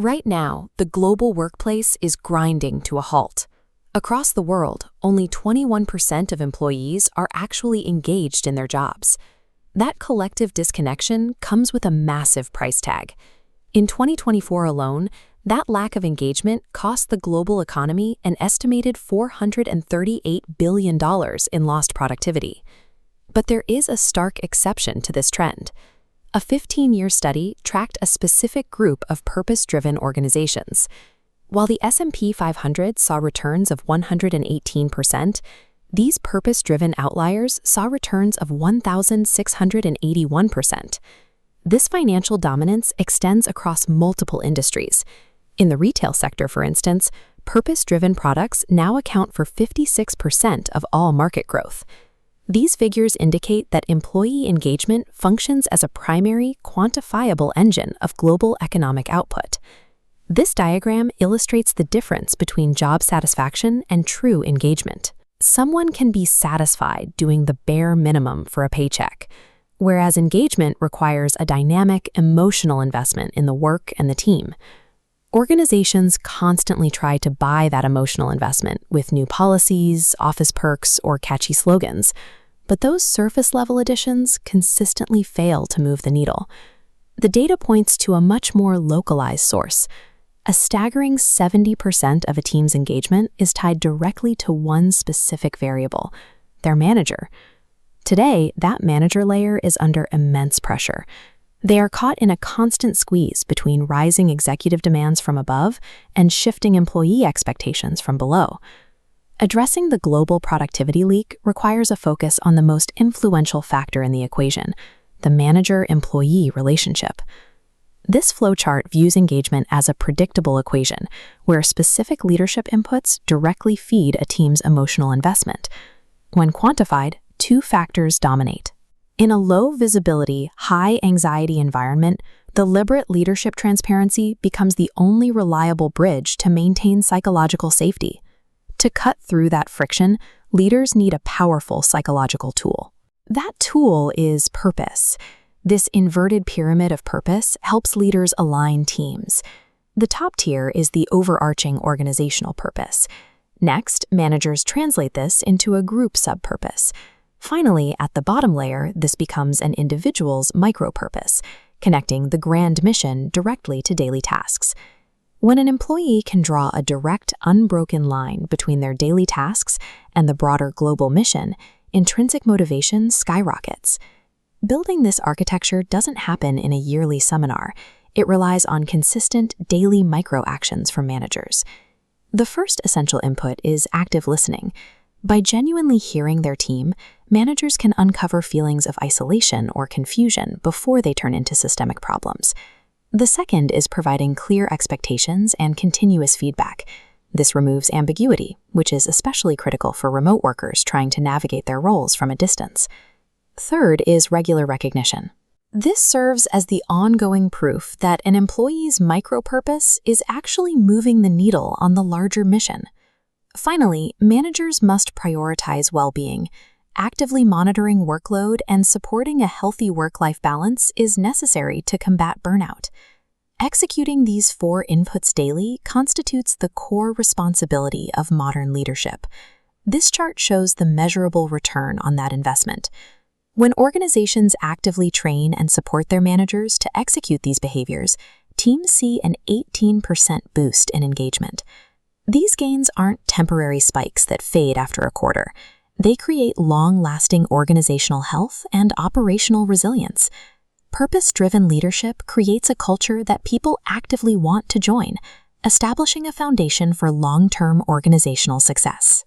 Right now, the global workplace is grinding to a halt. Across the world, only 21% of employees are actually engaged in their jobs. That collective disconnection comes with a massive price tag. In 2024 alone, that lack of engagement cost the global economy an estimated $438 billion in lost productivity. But there is a stark exception to this trend. A 15-year study tracked a specific group of purpose-driven organizations. While the S&P 500 saw returns of 118%, these purpose-driven outliers saw returns of 1,681%. This financial dominance extends across multiple industries. In the retail sector, for instance, purpose-driven products now account for 56% of all market growth. These figures indicate that employee engagement functions as a primary, quantifiable engine of global economic output. This diagram illustrates the difference between job satisfaction and true engagement. Someone can be satisfied doing the bare minimum for a paycheck, whereas engagement requires a dynamic, emotional investment in the work and the team. Organizations constantly try to buy that emotional investment with new policies, office perks, or catchy slogans, but those surface-level additions consistently fail to move the needle. The data points to a much more localized source. A staggering 70% of a team's engagement is tied directly to one specific variable, their manager. Today, that manager layer is under immense pressure. They are caught in a constant squeeze between rising executive demands from above and shifting employee expectations from below. Addressing the global productivity leak requires a focus on the most influential factor in the equation, the manager-employee relationship. This flowchart views engagement as a predictable equation, where specific leadership inputs directly feed a team's emotional investment. When quantified, two factors dominate. In a low-visibility, high-anxiety environment, deliberate leadership transparency becomes the only reliable bridge to maintain psychological safety. To cut through that friction, leaders need a powerful psychological tool. That tool is purpose. This inverted pyramid of purpose helps leaders align teams. The top tier is the overarching organizational purpose. Next, managers translate this into a group sub-purpose. Finally, at the bottom layer, this becomes an individual's micro-purpose, connecting the grand mission directly to daily tasks. When an employee can draw a direct, unbroken line between their daily tasks and the broader global mission, intrinsic motivation skyrockets. Building this architecture doesn't happen in a yearly seminar. It relies on consistent, daily micro-actions from managers. The first essential input is active listening. By genuinely hearing their team, managers can uncover feelings of isolation or confusion before they turn into systemic problems. The second is providing clear expectations and continuous feedback. This removes ambiguity, which is especially critical for remote workers trying to navigate their roles from a distance. Third is regular recognition. This serves as the ongoing proof that an employee's micro-purpose is actually moving the needle on the larger mission. Finally, managers must prioritize well-being. Actively monitoring workload and supporting a healthy work-life balance is necessary to combat burnout. Executing these 4 inputs daily constitutes the core responsibility of modern leadership. This chart shows the measurable return on that investment. When organizations actively train and support their managers to execute these behaviors, teams see an 18% boost in engagement. These gains aren't temporary spikes that fade after a quarter. They create long-lasting organizational health and operational resilience. Purpose-driven leadership creates a culture that people actively want to join, establishing a foundation for long-term organizational success.